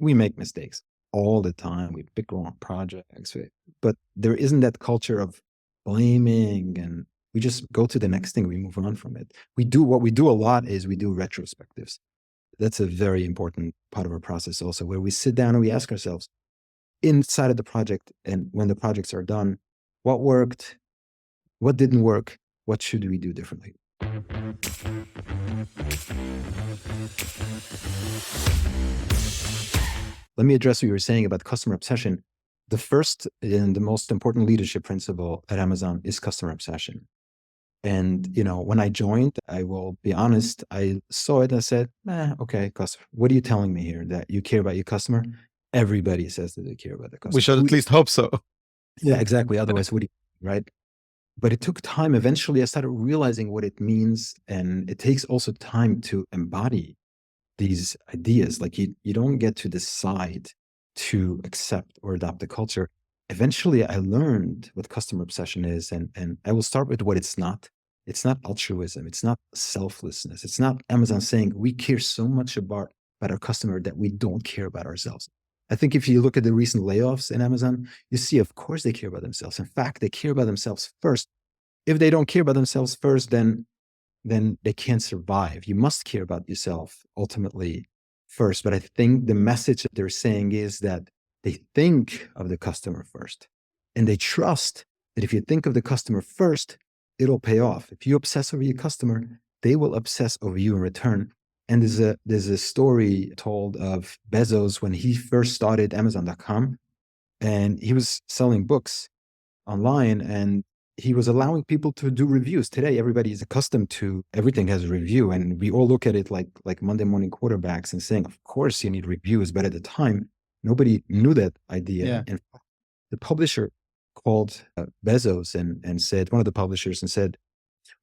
we make mistakes all the time. We pick wrong projects, but there isn't that culture of blaming, and we just go to the next thing. We move on from it. What we do a lot is we do retrospectives. That's a very important part of our process also, where we sit down and we ask ourselves inside of the project, and when the projects are done, what worked, what didn't work, what should we do differently? Let me address what you were saying about customer obsession. The first and the most important leadership principle at Amazon is customer obsession. And, when I joined, I will be honest, I saw it and I said, okay, customer, what are you telling me here? That you care about your customer? Everybody says that they care about the customer. We should at least hope so. Yeah, exactly. Otherwise, what do you, right? But it took time. Eventually, I started realizing what it means. And it takes also time to embody these ideas. Like you don't get to decide to accept or adopt the culture. Eventually, I learned what customer obsession is. And I will start with what it's not. It's not altruism. It's not selflessness. It's not Amazon saying we care so much about our customer that we don't care about ourselves. I think if you look at the recent layoffs in Amazon, you see, of course, they care about themselves. In fact, they care about themselves first. If they don't care about themselves first, then they can't survive. You must care about yourself ultimately first. But I think the message that they're saying is that they think of the customer first, and they trust that if you think of the customer first, it'll pay off. If you obsess over your customer, they will obsess over you in return. And there's a story told of Bezos when he first started Amazon.com, and he was selling books online, and he was allowing people to do reviews. Today, everybody is accustomed to everything has a review, and we all look at it like Monday morning quarterbacks and saying, of course you need reviews. But at the time, nobody knew that idea. Yeah. And the publisher called Bezos and said, one of the publishers, and said,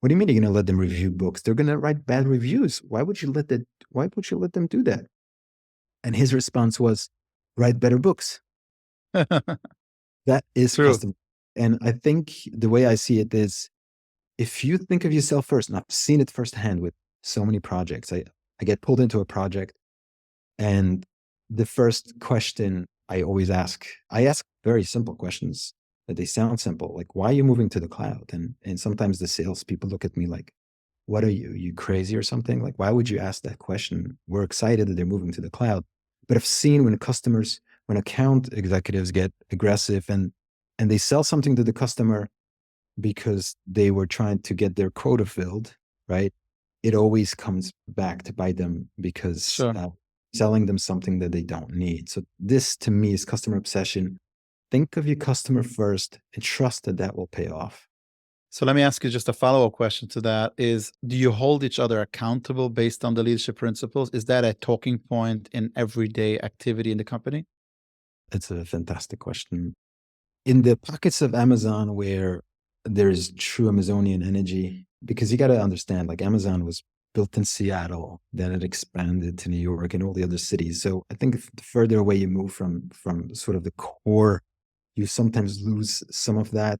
what do you mean you're going to let them review books? They're going to write bad reviews. Why would you let them do that? And his response was, write better books. That is True. custom. And I think the way I see it is, if you think of yourself first, and I've seen it firsthand with so many projects, I get pulled into a project, and the first question I always ask very simple questions that they sound simple, like, why are you moving to the cloud? And sometimes the salespeople look at me like, what are you? Are you crazy or something? Like, why would you ask that question? We're excited that they're moving to the cloud. But I've seen when account executives get aggressive and they sell something to the customer because they were trying to get their quota filled, right? It always comes back to bite them because selling them something that they don't need. So this, to me, is customer obsession. Think of your customer first and trust that will pay off. So let me ask you just a follow-up question to that is, do you hold each other accountable based on the leadership principles? Is that a talking point in everyday activity in the company? It's a fantastic question. In the pockets of Amazon where there's true Amazonian energy, because you got to understand, like, Amazon was built in Seattle, then it expanded to New York and all the other cities. So I think the further away you move from sort of the core, you sometimes lose some of that.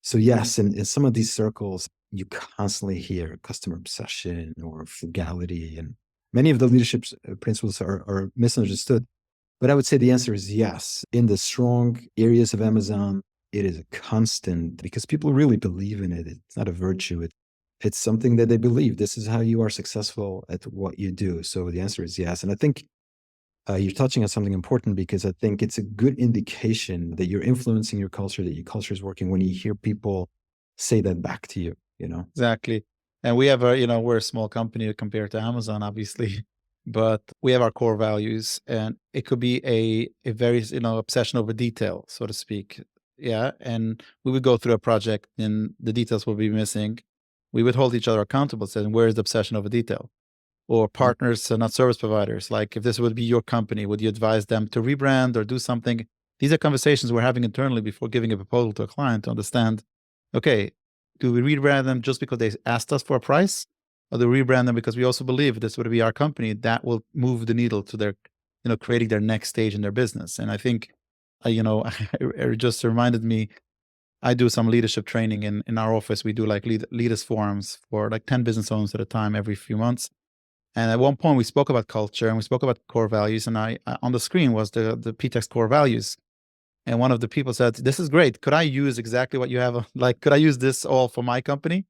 So yes, in some of these circles, you constantly hear customer obsession or frugality, and many of the leadership principles are misunderstood. But I would say the answer is yes. In the strong areas of Amazon, it is a constant because people really believe in it. It's not a virtue. It's something that they believe. This is how you are successful at what you do. So the answer is yes. And I think you're touching on something important, because I think it's a good indication that you're influencing your culture, that your culture is working, when you hear people say that back to you, Exactly. And we have we're a small company compared to Amazon, obviously, but we have our core values, and it could be a very, obsession over detail, so to speak. Yeah. And we would go through a project and the details will be missing. We would hold each other accountable, saying, where is the obsession over detail? Or partners, not service providers. Like, if this would be your company, would you advise them to rebrand or do something? These are conversations we're having internally before giving a proposal to a client to understand, okay, do we rebrand them just because they asked us for a price? Or do we rebrand them because we also believe this would be our company that will move the needle to their, creating their next stage in their business? And I think, it just reminded me, I do some leadership training in our office. We do like leaders forums for like 10 business owners at a time every few months. And at one point we spoke about culture and we spoke about core values, and I on the screen was the PTEX core values. And one of the people said, "This is great. Could I use exactly what you have? Like, could I use this all for my company?"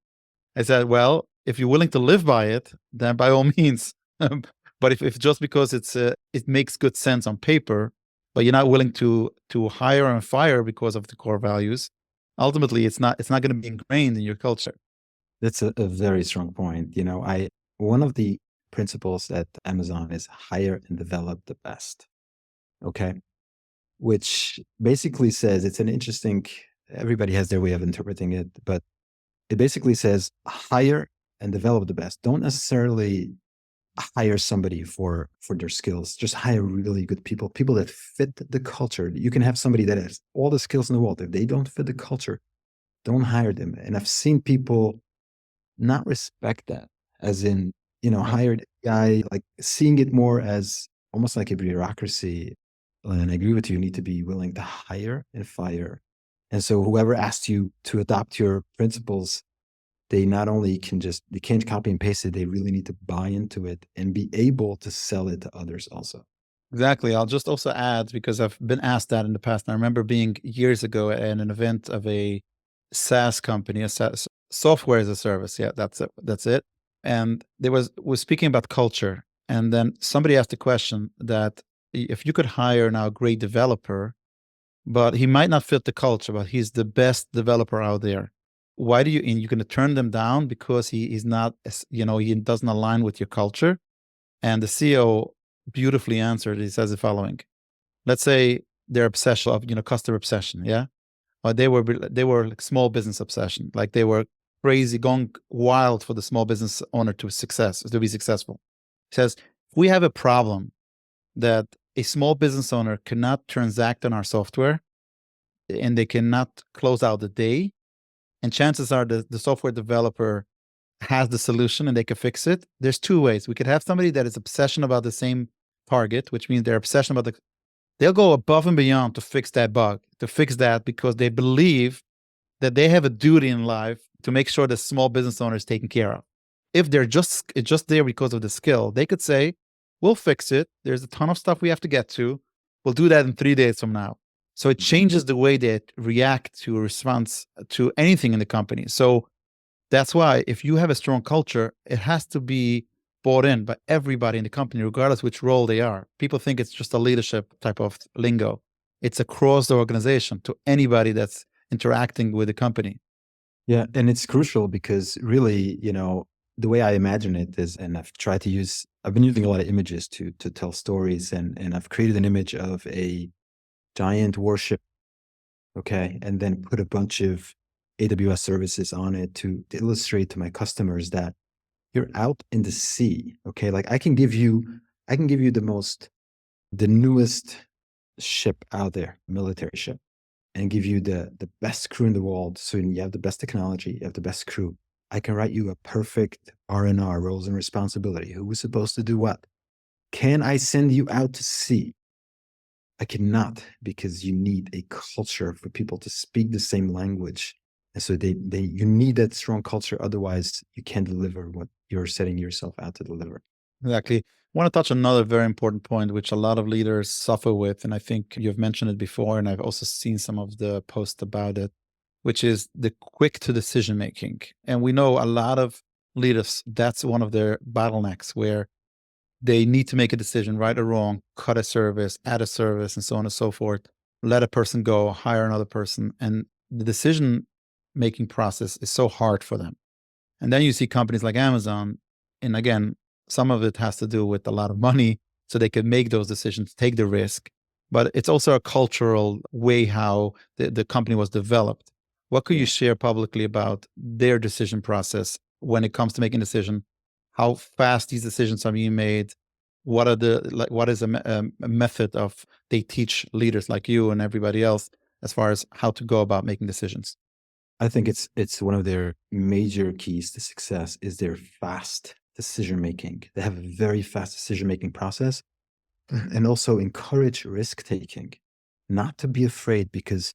I said, "Well, if you're willing to live by it, then by all means. But if just because it makes good sense on paper, but you're not willing to hire and fire because of the core values, ultimately it's not going to be ingrained in your culture." That's a very strong point. One of the principles at Amazon is hire and develop the best. Okay. Which basically says it's an interesting, everybody has their way of interpreting it, but it basically says hire and develop the best. Don't necessarily hire somebody for their skills. Just hire really good people that fit the culture. You can have somebody that has all the skills in the world. If they don't fit the culture, don't hire them. And I've seen people not respect that, as in, hired a guy, like seeing it more as almost like a bureaucracy. And I agree with you, you need to be willing to hire and fire. And so whoever asked you to adopt your principles, they not only they can't copy and paste it, they really need to buy into it and be able to sell it to others also. Exactly. I'll just also add, because I've been asked that in the past. And I remember being years ago at an event of a SaaS company, a SaaS, software as a service. Yeah, that's it. That's it. And there was speaking about culture. And then somebody asked a question that if you could hire now a great developer, but he might not fit the culture, but he's the best developer out there. Why do you, and you're going to turn them down because he's not, he doesn't align with your culture? And the CEO beautifully answered. He says the following: let's say their obsession of, customer obsession. Yeah. Or they were like small business obsession. Like they were crazy, going wild for the small business owner to be successful. He says, if we have a problem that a small business owner cannot transact on our software and they cannot close out the day, and chances are the software developer has the solution and they can fix it. There's two ways. We could have somebody that is obsession about the same target, which means they're obsession about they'll go above and beyond to fix that bug, to fix that because they believe that they have a duty in life to make sure the small business owner is taken care of. If they're just there because of the skill, they could say, we'll fix it. There's a ton of stuff we have to get to. We'll do that in 3 days from now. So it changes the way they react to a response to anything in the company. So that's why if you have a strong culture, it has to be bought in by everybody in the company, regardless which role they are. People think it's just a leadership type of lingo. It's across the organization to anybody that's interacting with the company. Yeah. And it's crucial because really, the way I imagine it is, and I've been using a lot of images to tell stories, and I've created an image of a giant warship. Okay. And then put a bunch of AWS services on it to illustrate to my customers that you're out in the sea. Okay. Like I can give you the newest ship out there, military ship, and give you the best crew in the world. So you have the best technology, you have the best crew. I can write you a perfect R&R, roles and responsibility. Who was supposed to do what? Can I send you out to sea? I cannot, because you need a culture for people to speak the same language. And so you need that strong culture. Otherwise, you can't deliver what you're setting yourself out to deliver. Exactly. I want to touch on another very important point, which a lot of leaders suffer with. And I think you've mentioned it before, and I've also seen some of the posts about it, which is the quick to decision making. And we know a lot of leaders, that's one of their bottlenecks, where they need to make a decision, right or wrong, cut a service, add a service, and so on and so forth, let a person go, hire another person. And the decision making process is so hard for them. And then you see companies like Amazon, and again, some of it has to do with a lot of money, so they can make those decisions, take the risk. But it's also a cultural way how the company was developed. What could you share publicly about their decision process when it comes to making a decision? How fast these decisions are being made? What is a method of they teach leaders like you and everybody else as far as how to go about making decisions? I think it's one of their major keys to success is their fast decision making. They have a very fast decision making process, and also encourage risk taking, not to be afraid, because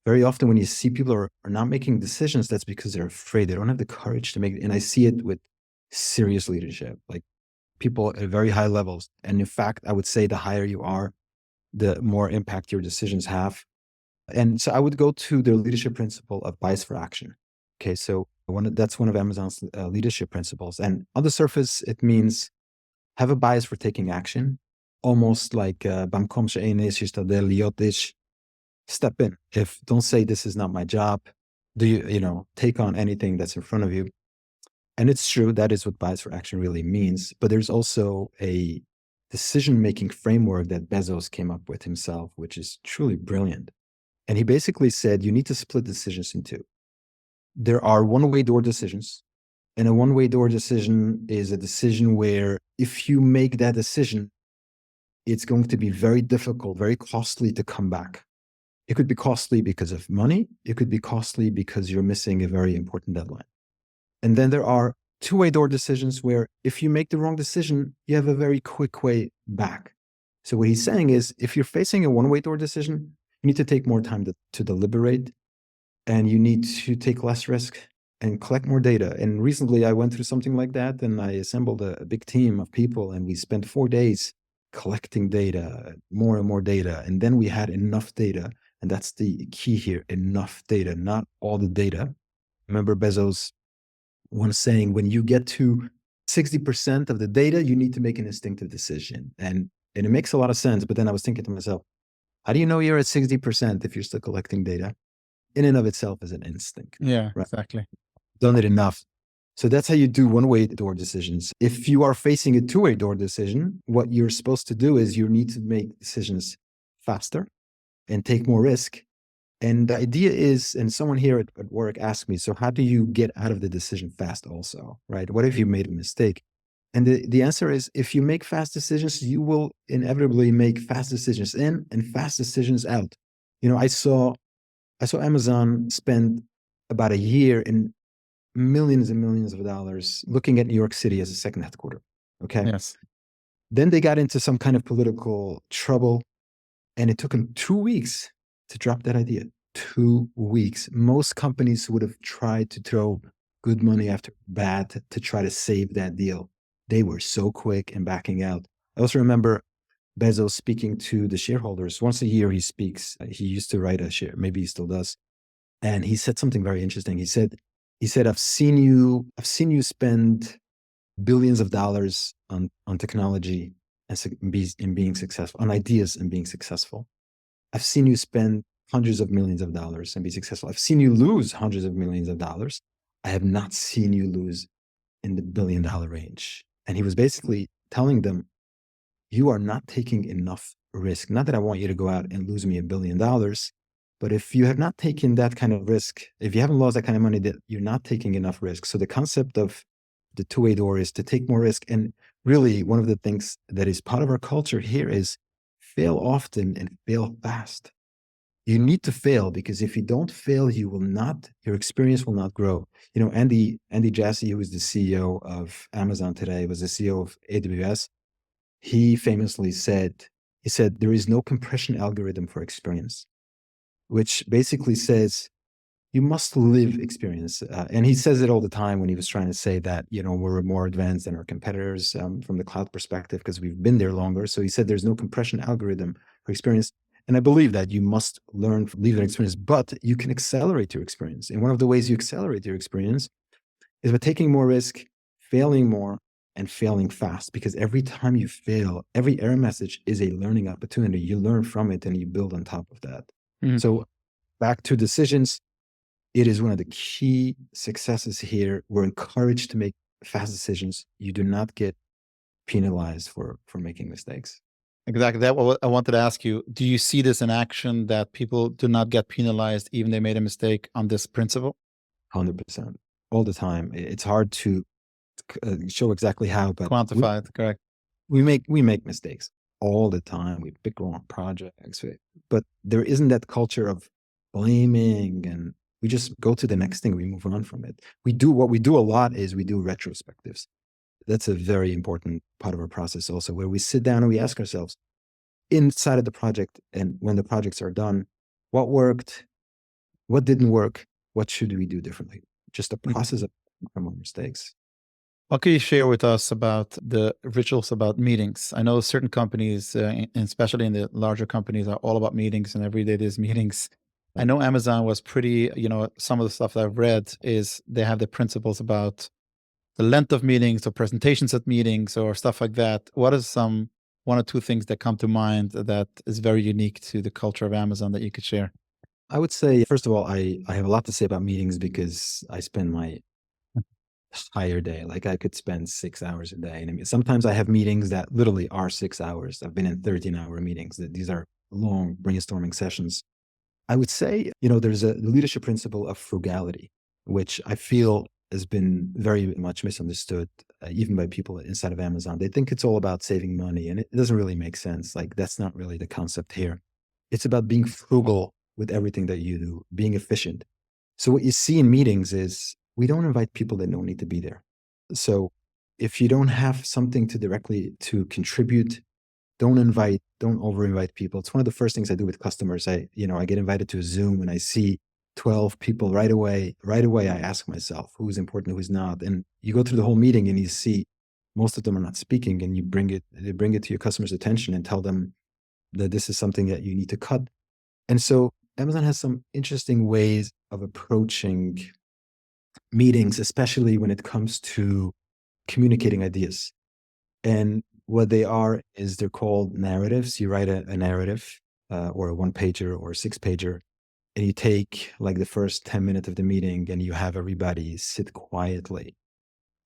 very often when you see people are not making decisions, that's because they're afraid. They don't have the courage to make it. And I see it with serious leadership. Like people at very high levels. And in fact, I would say the higher you are, the more impact your decisions have. And so I would go to the leadership principle of bias for action. Okay, so that's one of Amazon's leadership principles. And on the surface, it means have a bias for taking action, almost like "Bamkom she'ein ishtadel liot ish," step in. If don't say this is not my job, do you take on anything that's in front of you. And it's true, that is what bias for action really means. But there's also a decision-making framework that Bezos came up with himself, which is truly brilliant. And he basically said, you need to split decisions in two. There are one-way door decisions. And a one-way door decision is a decision where if you make that decision, it's going to be very difficult, very costly to come back. It could be costly because of money. It could be costly because you're missing a very important deadline. And then there are two-way door decisions where if you make the wrong decision, you have a very quick way back. So what he's saying is, if you're facing a one-way door decision, you need to take more time to deliberate, and you need to take less risk and collect more data. And recently I went through something like that, and I assembled a big team of people, and we spent 4 days collecting data, more and more data. And then we had enough data. And that's the key here, enough data, not all the data. Remember Bezos once saying, when you get to 60% of the data, you need to make an instinctive decision. And it makes a lot of sense. But then I was thinking to myself, how do you know you're at 60% if you're still collecting data? In and of itself is an instinct. Yeah, right? exactly. Done it enough. So that's how you do one-way door decisions. If you are facing a two-way door decision, what you're supposed to do is you need to make decisions faster and take more risk. And the idea is, and someone here at work asked me, so how do you get out of the decision fast also, right? What if you made a mistake? And the answer is, if you make fast decisions, you will inevitably make fast decisions in and fast decisions out. I saw Amazon spend about a year in millions and millions of dollars looking at New York City as a second headquarters. Okay. Yes. Then they got into some kind of political trouble, and it took them 2 weeks to drop that idea. 2 weeks. Most companies would have tried to throw good money after bad to try to save that deal. They were so quick in backing out. I also remember Bezos speaking to the shareholders. Once a year he speaks. He used to write a share, maybe he still does. And he said something very interesting. He said, I've seen you spend billions of dollars on technology and being successful, on ideas and being successful. I've seen you spend hundreds of millions of dollars and be successful. I've seen you lose hundreds of millions of dollars. I have not seen you lose in the $1 billion range. And he was basically telling them, you are not taking enough risk. Not that I want you to go out and lose me $1 billion, but if you have not taken that kind of risk, if you haven't lost that kind of money, that you're not taking enough risk. So the concept of the two-way door is to take more risk. And really, one of the things that is part of our culture here is fail often and fail fast. You need to fail, because if you don't fail, your experience will not grow. Andy Jassy, who is the CEO of Amazon today, was the CEO of AWS. He famously said, there is no compression algorithm for experience, which basically says you must live experience. And he says it all the time when he was trying to say that, we're more advanced than our competitors from the cloud perspective because we've been there longer. So he said there's no compression algorithm for experience. And I believe that you must learn from lived experience, but you can accelerate your experience. And one of the ways you accelerate your experience is by taking more risk, failing more, and failing fast. Because every time you fail, every error message is a learning opportunity. You learn from it and you build on top of that. Mhm. So back to decisions, it is one of the key successes here. We're encouraged to make fast decisions. You do not get penalized for making mistakes. Exactly. That what I wanted to ask you. Do you see this in action, that people do not get penalized even they made a mistake on this principle? 100%. All the time. It's hard to show exactly how, but Quantify it, correct? we make mistakes all the time. We pick wrong projects, but there isn't that culture of blaming, and we just go to the next thing. We move on from it. What we do a lot is we do retrospectives. That's a very important part of our process also, where we sit down and we ask ourselves inside of the project, and when the projects are done, what worked, what didn't work, what should we do differently? Just a process of from our mistakes. What can you share with us about the rituals about meetings? I know certain companies, and especially in the larger companies, are all about meetings and every day there's meetings. I know Amazon was pretty, some of the stuff that I've read is they have the principles about the length of meetings or presentations at meetings or stuff like that. What is some one or two things that come to mind that is very unique to the culture of Amazon that you could share? I would say, first of all, I have a lot to say about meetings because I spend my entire day. Like I could spend 6 hours a day. And I mean, sometimes I have meetings that literally are 6 hours. I've been in 13-hour meetings. These are long brainstorming sessions. I would say, there's a leadership principle of frugality, which I feel has been very much misunderstood, even by people inside of Amazon. They think it's all about saving money, and it doesn't really make sense. Like, that's not really the concept here. It's about being frugal with everything that you do, being efficient. So, what you see in meetings is we don't invite people that don't need to be there. So, if you don't have something to directly to contribute, don't over invite people. It's one of the first things I do with customers. I get invited to a Zoom and I see 12 people right away. Right away, I ask myself who's important, who's not. And you go through the whole meeting and you see most of them are not speaking, and they bring it to your customer's attention and tell them that this is something that you need to cut. And so Amazon has some interesting ways of approaching meetings, especially when it comes to communicating ideas. And what they are is they're called narratives. You write a narrative, or a one pager or a 6 pager, and you take like the first 10 minutes of the meeting and you have everybody sit quietly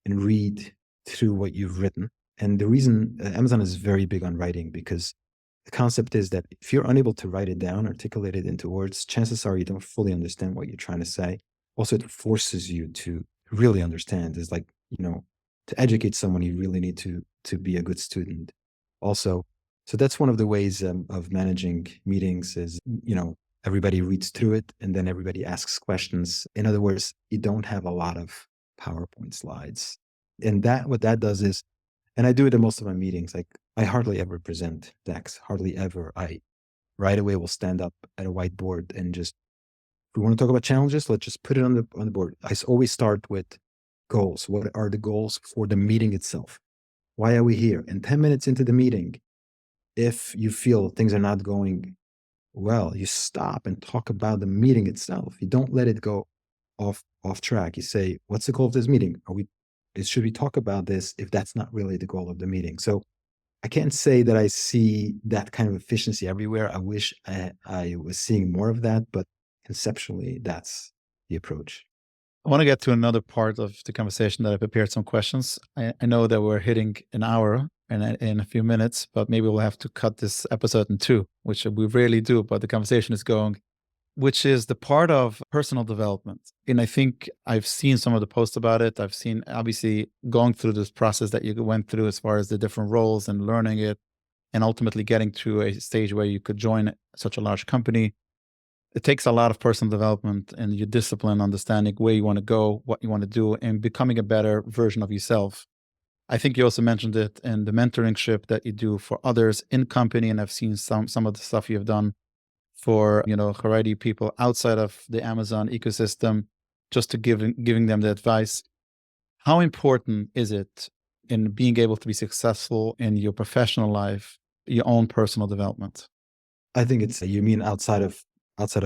and read through what you've written. And the reason Amazon is very big on writing, because the concept is that if you're unable to write it down, articulate it into words, chances are you don't fully understand what you're trying to say. Also, it forces you to really understand. It's like, to educate someone, you really need to be a good student. Also, so that's one of the ways of managing meetings is, everybody reads through it and then everybody asks questions. In other words, you don't have a lot of PowerPoint slides. And what that does is, and I do it in most of my meetings, like I hardly ever present decks, hardly ever. I right away will stand up at a whiteboard and just, if we want to talk about challenges, let's just put it on the board. Always start with goals. What are the goals for the meeting itself? Why are we here? And 10 minutes into the meeting, if you feel things are not going well, you stop and talk about the meeting itself. You don't let it go off track. You say, what's the goal of this meeting? Should we talk about this if that's not really the goal of the meeting? So I can't say that I see that kind of efficiency everywhere. I wish I was seeing more of that, but conceptually, that's the approach. I want to get to another part of the conversation that I prepared some questions. I know that we're hitting an hour in a few minutes, but maybe we'll have to cut this episode in two, which we rarely do, but the conversation is going, which is the part of personal development. And I think I've seen some of the posts about it. I've seen, obviously, going through this process that you went through as far as the different roles and learning it, and ultimately getting to a stage where you could join such a large company. It takes a lot of personal development and your discipline, understanding where you want to go, what you want to do, and becoming a better version of yourself. I think you also mentioned it in the mentoringship that you do for others in company, and I've seen some of the stuff you've done for Haredi people outside of the Amazon ecosystem, just to giving them the advice. How important is it in being able to be successful in your professional life, your own personal development? I think you mean outside of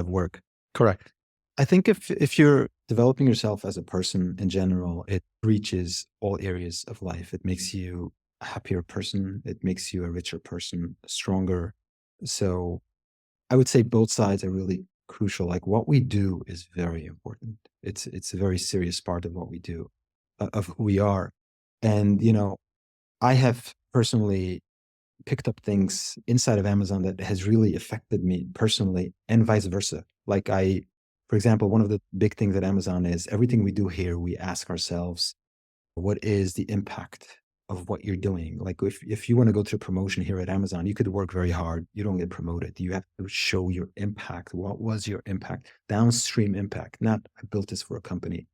work. Correct. I think if you're developing yourself as a person in general, it reaches all areas of life. It makes you a happier person. It makes you a richer person, stronger. So I would say both sides are really crucial. Like what we do is very important. It's a very serious part of what we do, of who we are. And I have personally picked up things inside of Amazon that has really affected me personally, and vice versa. For example, one of the big things at Amazon is everything we do here, we ask ourselves, what is the impact of what you're doing? Like if you want to go through promotion here at Amazon, you could work very hard. You don't get promoted. You have to show your impact. What was your impact? Downstream impact, not I built this for a company.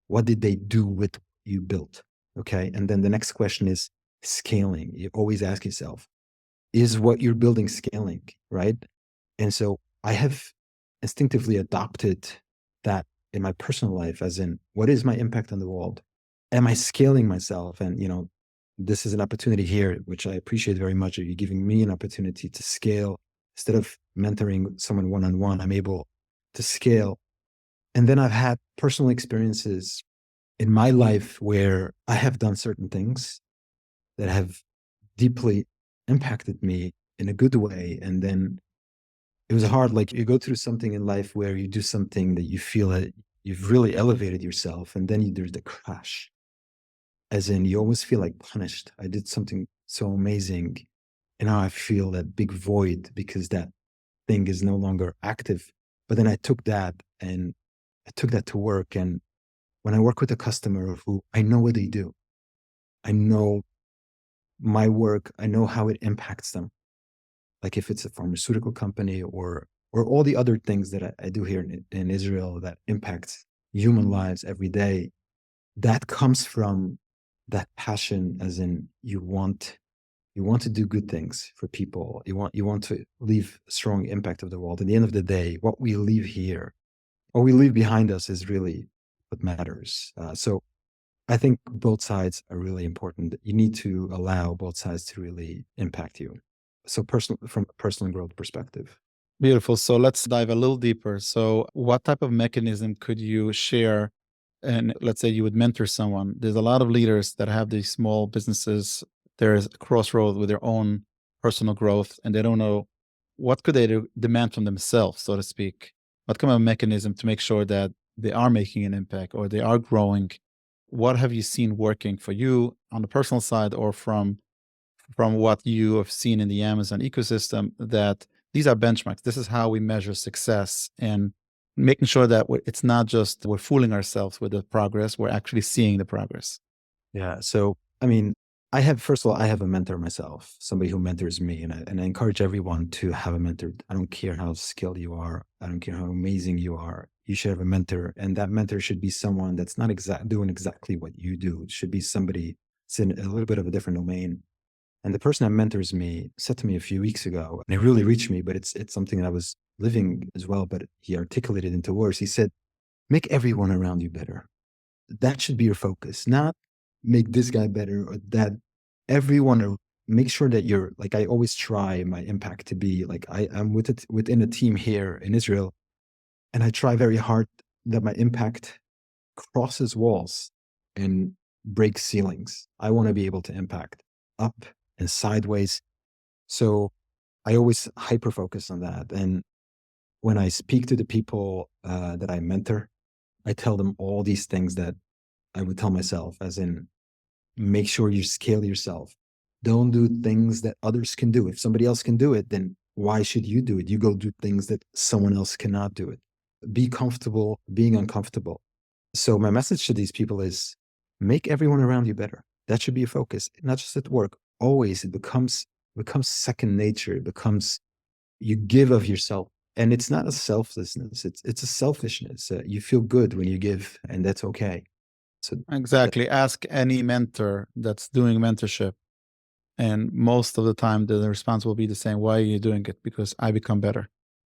What did they do with what you built? Okay. And then the next question is scaling. You always ask yourself, is what you're building scaling, right? And so I have instinctively adopted that in my personal life, as in, what is my impact on the world? am I scaling myself? And, this is an opportunity here, which I appreciate very much. Are you giving me an opportunity to scale instead of mentoring someone one-on-one? I'm able to scale. And then I've had personal experiences in my life where I have done certain things that have deeply impacted me in a good way. And then it was hard. Like you go through something in life where you do something that you feel that you've really elevated yourself, and then there's the crash. As in, you almost feel like punished. I did something so amazing, and now I feel that big void because that thing is no longer active. But then I took that and I took that to work. And when I work with a customer who I know what they do, I know my work, I know how it impacts them. Like if it's a pharmaceutical company or all the other things that I do here in Israel that impacts human lives every day, that comes from that passion, as in you want to do good things for people. You want to leave a strong impact of the world. At the end of the day, what we leave here, what we leave behind us, is really what matters. So I think both sides are really important. You need to allow both sides to really impact you. So from a personal growth perspective. Beautiful. So let's dive a little deeper. So, what type of mechanism could you share? And let's say you would mentor someone. There's a lot of leaders that have these small businesses. There's a crossroad with their own personal growth, and they don't know what could they demand from themselves, so to speak. What kind of mechanism to make sure that they are making an impact or they are growing? What have you seen working for you on the personal side, or from what you have seen in the Amazon ecosystem, that these are benchmarks? This is how we measure success, and making sure that it's not just we're fooling ourselves with the progress, we're actually seeing the progress. Yeah. So, I mean, first of all, I have a mentor myself, somebody who mentors me. And I encourage everyone to have a mentor. I don't care how skilled you are. I don't care how amazing you are. You should have a mentor. And that mentor should be someone that's not doing exactly what you do. It should be somebody that's in a little bit of a different domain. And the person that mentors me said to me a few weeks ago, and it really reached me, but it's something that I was living as well, but he articulated into words. He said, make everyone around you better. That should be your focus, not make this guy better or that. Make sure that you're like, I always try my impact to be like, I'm within a team here in Israel, and I try very hard that my impact crosses walls and breaks ceilings. I want to be able to impact up and sideways. So I always hyper focus on that. And when I speak to the people that I mentor, I tell them all these things that I would tell myself, as in, make sure you scale yourself. Don't do things that others can do. If somebody else can do it, then why should you do it? You go do things that someone else cannot do it. Be comfortable being uncomfortable. So my message to these people is, make everyone around you better. That should be a focus, not just at work. Always it becomes second nature. It becomes, you give of yourself. And it's not a selflessness. It's a selfishness. You feel good when you give, and that's okay. So Exactly. Ask any mentor that's doing mentorship, and most of the time the response will be the same. Why are you doing it? Because I become better.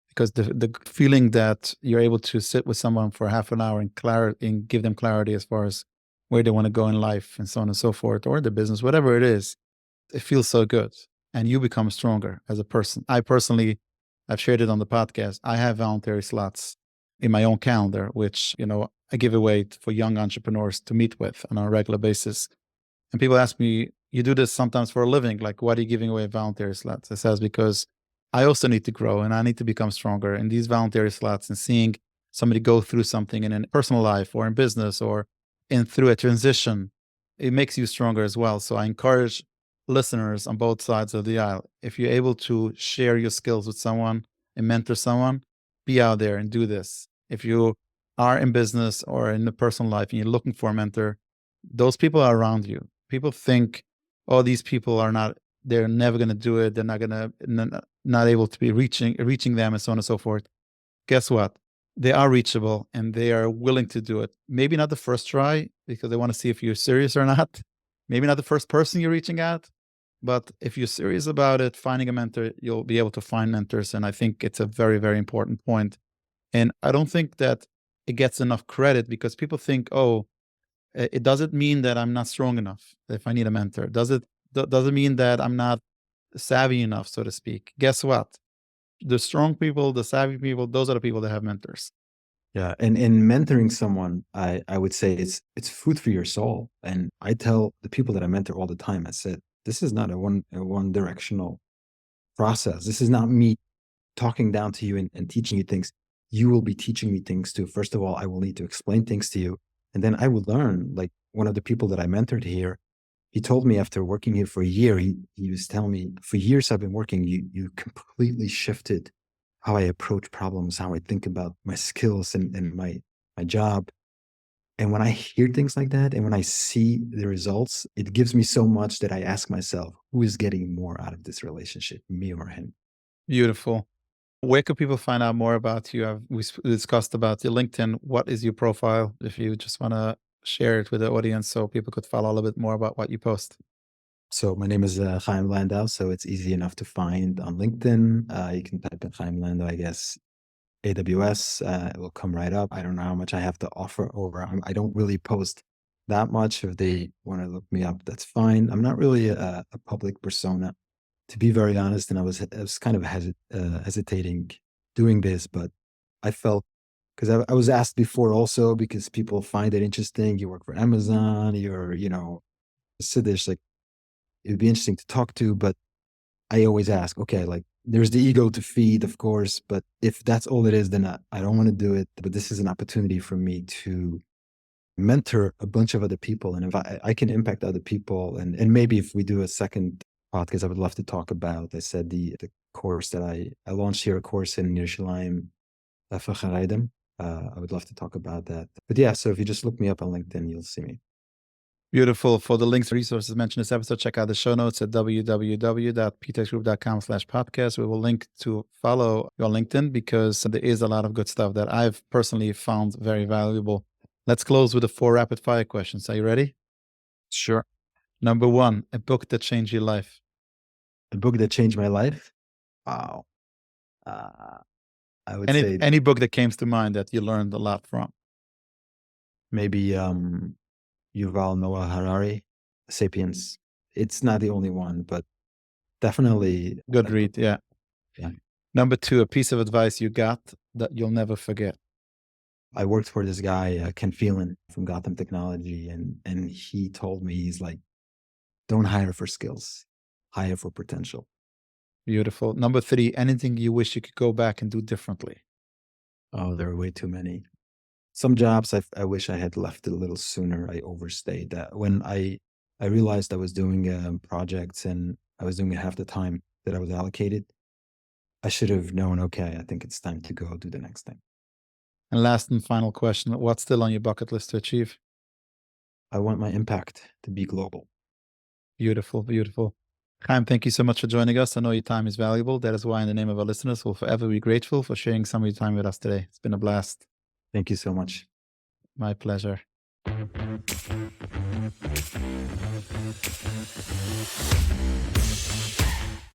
Because the feeling that you're able to sit with someone for half an hour and give them clarity as far as where they want to go in life and so on and so forth, or the business, whatever it is, it feels so good, and you become stronger as a person. I personally, I've shared it on the podcast. I have voluntary slots in my own calendar, which, I give away for young entrepreneurs to meet with on a regular basis. And people ask me, you do this sometimes for a living. Like, what are you giving away voluntary slots? I says, because I also need to grow and I need to become stronger. In these voluntary slots, and seeing somebody go through something in a personal life or in business or through a transition, it makes you stronger as well. So I encourage listeners on both sides of the aisle, if you're able to share your skills with someone and mentor someone, be out there and do this. If you are in business or in the personal life and you're looking for a mentor, those people are around you. People think, oh, these people are not, they're never going to do it. They're not going to, not able to be reaching them, and so on and so forth. Guess what? They are reachable and they are willing to do it. Maybe not the first try, because they want to see if you're serious or not. Maybe not the first person you're reaching at, but if you're serious about it, finding a mentor, you'll be able to find mentors. And I think it's a very, very important point. And I don't think that it gets enough credit, because people think, oh, It doesn't mean that I'm not strong enough if I need a mentor. Doesn't mean that I'm not savvy enough, so to speak. Guess what? The strong people, the savvy people, those are the people that have mentors. Yeah, and in mentoring someone, I would say it's food for your soul. And I tell the people that I mentor all the time, I said, this is not a one directional process. This is not me talking down to you and teaching you things. You will be teaching me things too. First of all, I will need to explain things to you, and then I will learn. Like one of the people that I mentored here, he told me after working here for a year, he was telling me, for years I've been working, you completely shifted how I approach problems, how I think about my skills and my job. And when I hear things like that and when I see the results, it gives me so much that I ask myself, who is getting more out of this relationship, me or him? Beautiful. Where could people find out more about you? Discussed about your LinkedIn. What is your profile? If you just want to share it with the audience so people could follow a little bit more about what you post. So my name is Chaim Landau, so it's easy enough to find on LinkedIn. You can type in Chaim Landau, I guess, AWS. It will come right up. I don't know how much I have to offer over. I don't really post that much. If they want to look me up, that's fine. I'm not really a public persona, to be very honest. And I was kind of hesitating doing this, but I felt, because I was asked before also, because people find it interesting. You work for Amazon, you're, Siddish, like it'd be interesting to talk to, but I always ask, okay, like there's the ego to feed, of course, but if that's all it is, then I don't want to do it. But this is an opportunity for me to mentor a bunch of other people. And if I can impact other people, and maybe if we do a second podcast, I would love to talk about, I said, the course that I launched here, a course in Yerushalayim, for Charedim. I would love to talk about that. But yeah, so if you just look me up on LinkedIn, you'll see me. Beautiful. For the links and resources mentioned in this episode, check out the show notes at www.ptexgroup.com/podcast. We will link to follow you on LinkedIn because there is a lot of good stuff that I've personally found very valuable. Let's close with the 4 rapid fire questions. Are you ready? Sure. Number 1, a book that changed your life. A book that changed my life? Wow. I would say Any book that came to mind that you learned a lot from. maybe Yuval Noah Harari, Sapiens. It's not the only one, but definitely Good read, yeah. Yeah. Number 2, a piece of advice you got that you'll never forget. I worked for this guy, Ken Phelan from Gotham Technology, and he told me, he's like, don't hire for skills, hire for potential. Beautiful. Number 3, anything you wish you could go back and do differently. Oh, there are way too many. Some jobs I wish I had left a little sooner. I overstayed. That when I realized I was doing projects and I was doing it half the time that I was allocated, I should have known, okay, I think it's time to go do the next thing. And last and final question, what's still on your bucket list to achieve? I want my impact to be global. Beautiful, beautiful. Chaim, thank you so much for joining us. I know your time is valuable. That is why, in the name of our listeners, we'll forever be grateful for sharing some of your time with us today. It's been a blast. Thank you so much. My pleasure.